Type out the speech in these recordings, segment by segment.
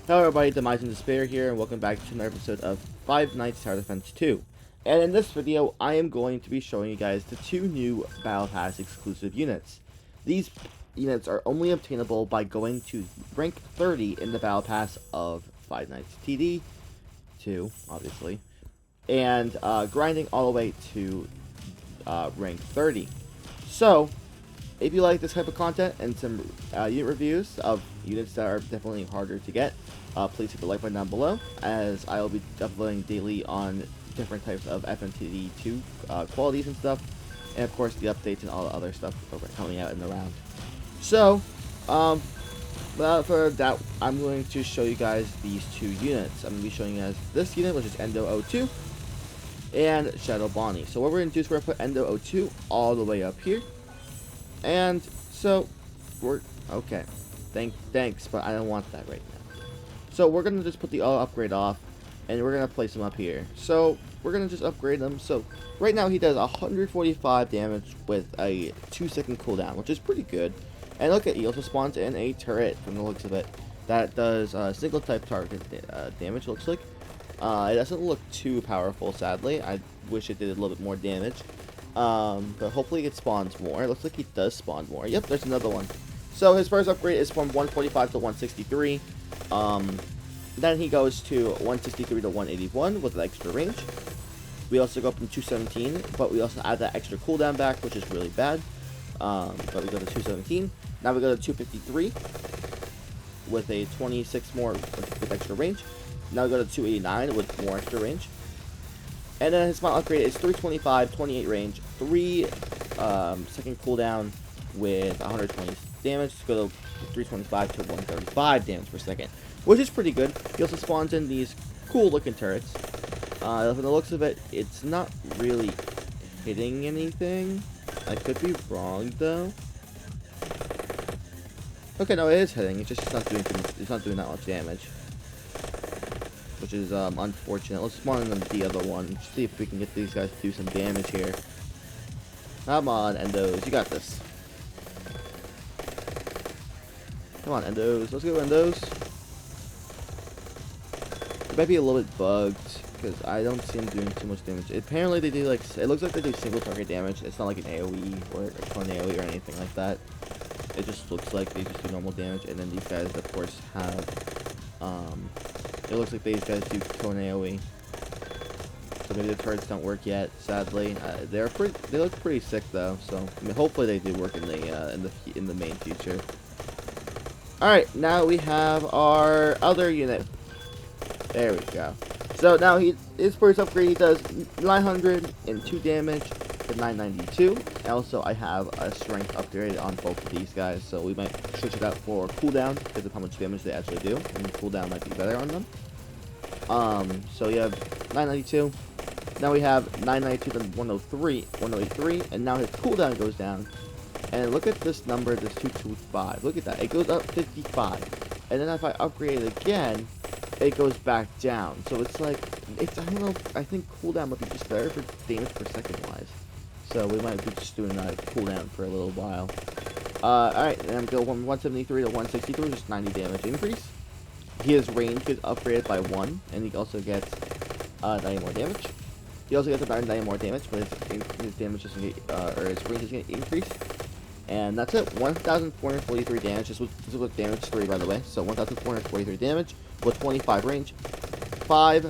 Hello everybody, Demise and Despair here, and welcome back to another episode of Five Nights at Fntt 2. And in this video, I am going to be showing you guys the two new Battle Pass exclusive units. These units are only obtainable by going to rank 30 in the Battle Pass of Five Nights TD2, obviously, and grinding all the way to rank 30. So, if you like this type of content and some unit reviews of units that are definitely harder to get, please hit the like button down below, as I will be uploading daily on different types of FNTD2 qualities and stuff, and of course the updates and all the other stuff coming out in the round. So, without further ado, I'm going to show you guys these two units. I'm going to be showing you guys this unit, which is Endo 02, and Shadow Bonnie. So what we're going to do is we're going to put Endo 02 all the way up here. And so we're okay. Thanks, but I don't want that right now. So we're gonna just put the auto upgrade off, and we're gonna place him up here. So we're gonna just upgrade him. So right now he does 145 damage with a 2-second cooldown, which is pretty good. And look at, he also spawns in a turret from the looks of it that does single type target damage. Looks like it doesn't look too powerful, sadly. I wish it did a little bit more damage. But hopefully it spawns more. It looks like he does spawn more. Yep, there's another one. So his first upgrade is from 145 to 163. Then he goes to 163 to 181 with an extra range. We also go up from 217, but we also add that extra cooldown back, which is really bad. But we go to 217. Now we go to 253 with a 26 more with extra range. Now we go to 289 with more extra range. And then his final upgrade is 325, 28 range, 3-second cooldown with 120 damage to go to 325 to 135 damage per second, which is pretty good. He also spawns in these cool looking turrets. From the looks of it, it's not really hitting anything. I could be wrong though. Okay, no, it is hitting. It's just not doing that much damage, which is unfortunate. Let's spawn in the other one. See if we can get these guys to do some damage here. Come on, Endos. You got this. Come on, Endos. Let's go, Endos. It might be a little bit bugged, because I don't see them doing too much damage. Apparently they do, like, it looks like they do single target damage. It's not like an AoE or a clone AoE or anything like that. It just looks like they just do normal damage, and then these guys, of course, have, it looks like these guys do clone AoE. So maybe the turrets don't work yet, sadly. They look pretty sick though. So I mean, hopefully they do work in the main future. All right, now we have our other unit. There we go. So now his first upgrade, he does 902 damage to 992. Also, I have a strength upgrade on both of these guys, so we might switch it out for cooldown because of how much damage they actually do, and the cooldown might be better on them. So you have 992. Now we have 992 to 103, and now his cooldown goes down. And look at this number, this 225. Look at that, it goes up 55. And then if I upgrade it again, it goes back down. So it's like, I don't know, I think cooldown might be just better for damage per second wise. So we might be just doing a cooldown for a little while. Alright, and then go from 173 to 163, just 90 damage increase. His range gets upgraded by 1, and he also gets 90 more damage. He also gets about 90 more damage, but his damage doesn't get, or his range is going to increase. And that's it, 1,443 damage. This is with damage 3, by the way. So 1,443 damage with 25 range, 5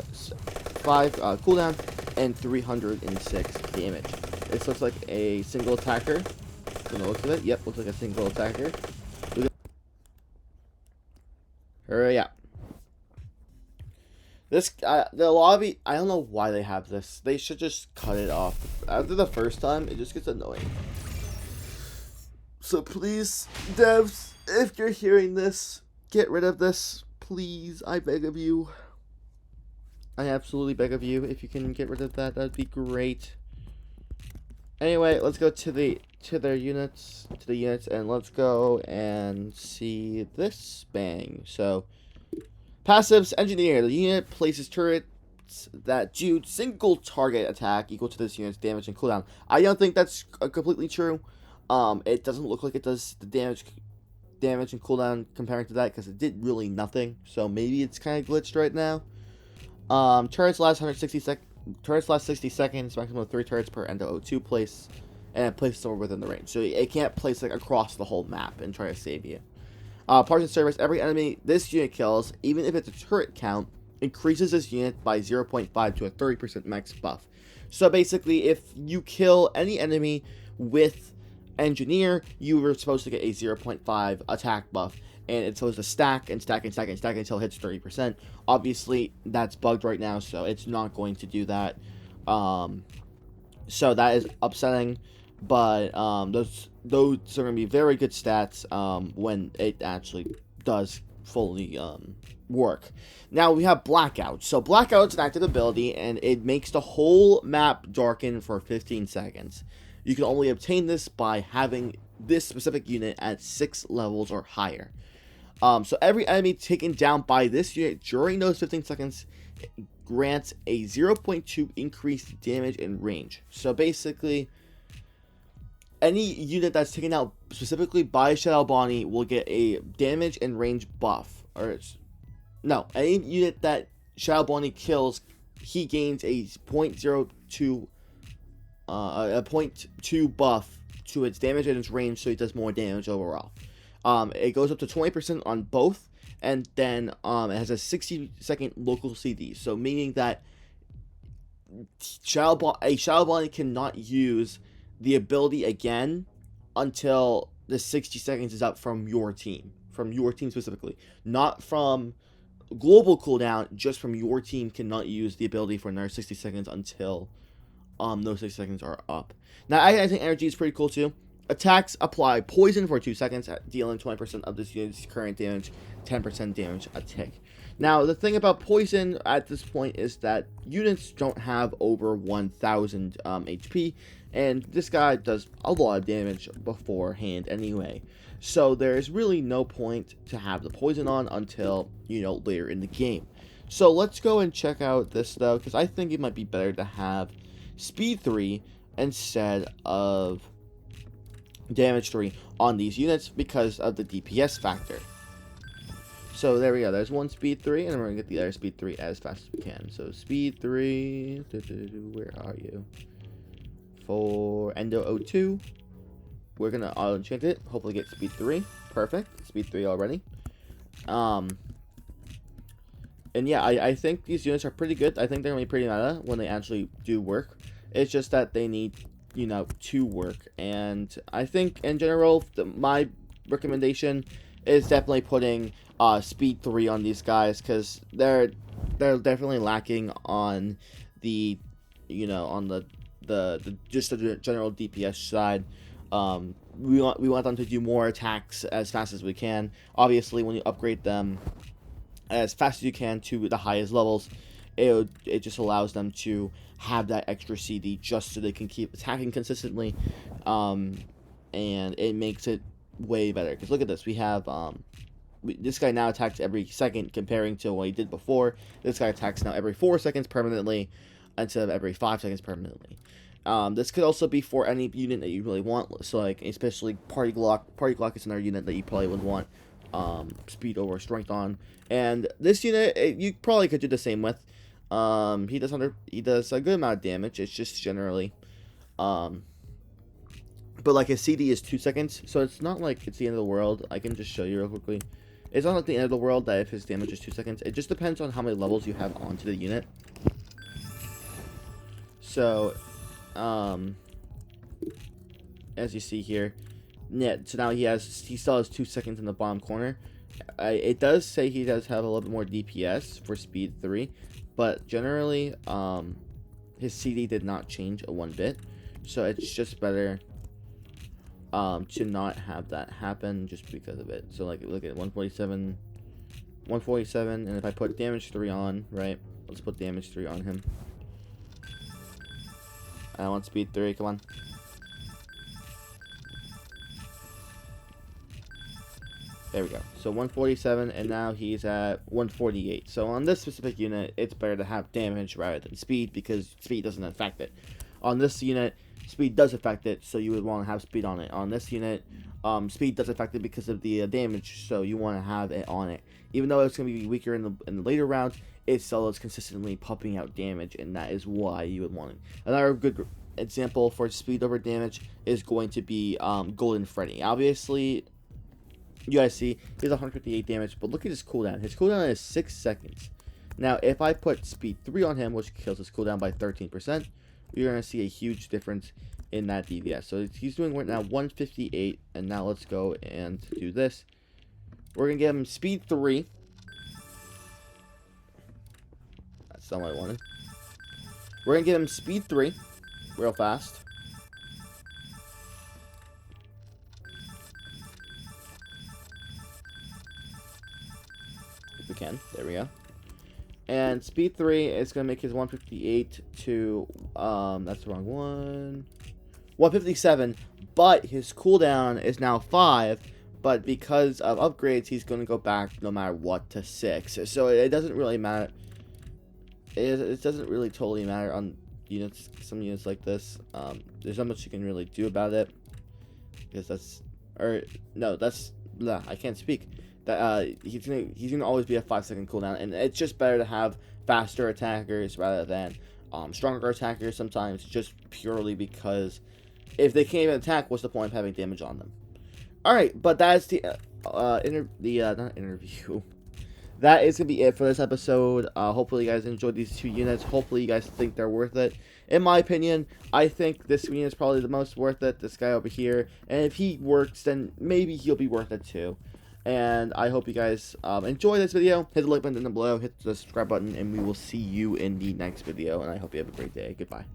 cooldown, and 306 damage. This looks like a single attacker. From the looks of it, yep, looks like a single attacker. Hurry up. This, the lobby, I don't know why they have this. They should just cut it off. After the first time, it just gets annoying. So please, devs, if you're hearing this, get rid of this. Please, I beg of you. I absolutely beg of you. If you can get rid of that, that'd be great. Anyway, let's go to the units, and let's go and see this. Bang. So, passives engineer. The unit places turrets that do single target attack equal to this unit's damage and cooldown. I don't think that's completely true. It doesn't look like it does the damage damage and cooldown comparing to that, because it did really nothing. So maybe it's kind of glitched right now. Turrets last 60 seconds, maximum of 3 turrets per Endo O2 place, and it places somewhere within the range. So it can't place like across the whole map and try to save you. Parts and service, every enemy this unit kills, even if it's a turret count, increases this unit by 0.5 to a 30% max buff. So basically, if you kill any enemy with engineer, you were supposed to get a 0.5 attack buff, and it's supposed to stack and stack and stack and stack until it hits 30%. Obviously, that's bugged right now, so it's not going to do that. So that is upsetting, but those are going to be very good stats when it actually does fully work. Now we have Blackout. So Blackout is an active ability, and it makes the whole map darken for 15 seconds. You can only obtain this by having this specific unit at 6 levels or higher. So every enemy taken down by this unit during those 15 seconds grants a 0.2 increased damage and range. So basically, any unit that's taken out specifically by Shadow Bonnie will get a damage and range buff. Any unit that Shadow Bonnie kills, he gains a 0.02 buff to its damage and its range, so he does more damage overall. It goes up to 20% on both, and then it has a 60-second local CD, so meaning that Shadow Bonnie cannot use the ability again until the 60 seconds is up from your team specifically, not from global cooldown, just from your team cannot use the ability for another 60 seconds until those 60 seconds are up. Now, I think energy is pretty cool too. Attacks apply poison for 2 seconds, dealing 20% of this unit's current damage, 10% damage a tick. Now, the thing about poison at this point is that units don't have over 1,000 HP, and this guy does a lot of damage beforehand anyway. So there's really no point to have the poison on until, later in the game. So let's go and check out this though, because I think it might be better to have speed 3 instead of damage 3 on these units because of the DPS factor. So there we go, there's one speed 3, and we're going to get the other speed 3 as fast as we can. So speed 3, where are you? For Endo O2, we're going to auto-enchant it, hopefully get speed 3. Perfect, speed 3 already. And yeah, I think these units are pretty good. I think they're going to be pretty meta when they actually do work. It's just that they need, to work. And I think, in general, my recommendation is definitely putting speed 3 on these guys, because they're definitely lacking on the, on the just the general DPS side. We want them to do more attacks as fast as we can. Obviously, when you upgrade them as fast as you can to the highest levels, it just allows them to have that extra CD just so they can keep attacking consistently, and it makes it way better. Because look at this, we have this guy now attacks every second comparing to what he did before. This guy attacks now every 4 seconds permanently instead of every 5 seconds permanently. This could also be for any unit that you really want, so like especially Party Glock. Party Glock is another unit that you probably would want speed over strength on, and this unit you probably could do the same with. He does a good amount of damage. It's just generally, but like his CD is 2 seconds, so it's not like it's the end of the world. I can just show you real quickly. It's not like the end of the world that if his damage is 2 seconds. It just depends on how many levels you have onto the unit. So, as you see here, yeah. So now he still has 2 seconds in the bottom corner. It does say he does have a little bit more DPS for speed 3, but generally, his CD did not change one bit. So it's just better to not have that happen just because of it. So like, look at 147, and if I put damage 3 on, right? Let's put damage 3 on him. I want speed 3, come on. There we go. So 147, and now he's at 148. So on this specific unit, it's better to have damage rather than speed, because speed doesn't affect it. On this unit, speed does affect it, so you would want to have speed on it. On this unit, speed does affect it because of the damage, so you want to have it on it. Even though it's going to be weaker in the later rounds, it still is consistently pumping out damage, and that is why you would want it. Another good example for speed over damage is going to be Golden Freddy. Obviously, you guys see he has 158 damage, but look at his cooldown. His cooldown is 6 seconds. Now, if I put speed 3 on him, which kills his cooldown by 13%, you're going to see a huge difference in that DPS. So he's doing right now 158, and now let's go and do this. We're going to give him speed 3. That's not what I wanted. We're going to give him speed 3 real fast. If we can. There we go. And speed 3 is going to make his 158 to, that's the wrong one, 157, but his cooldown is now 5, but because of upgrades, he's going to go back no matter what to 6. So it doesn't really matter. It doesn't really totally matter on units, some units like this. There's not much you can really do about it, because that's, or, no, that's, blah, I can't speak. That he's gonna always be a 5-second cooldown, and it's just better to have faster attackers rather than stronger attackers sometimes, just purely because if they can't even attack, what's the point of having damage on them? All right, but that's the not interview. That is gonna be it for this episode. Hopefully you guys enjoyed these 2 units. Hopefully you guys think they're worth it. In my opinion, I think this unit is probably the most worth it. This guy over here, and if he works, then maybe he'll be worth it too. And I hope you guys enjoy this video. Hit the like button down below, hit the subscribe button, and we will see you in the next video. And I hope you have a great day. Goodbye.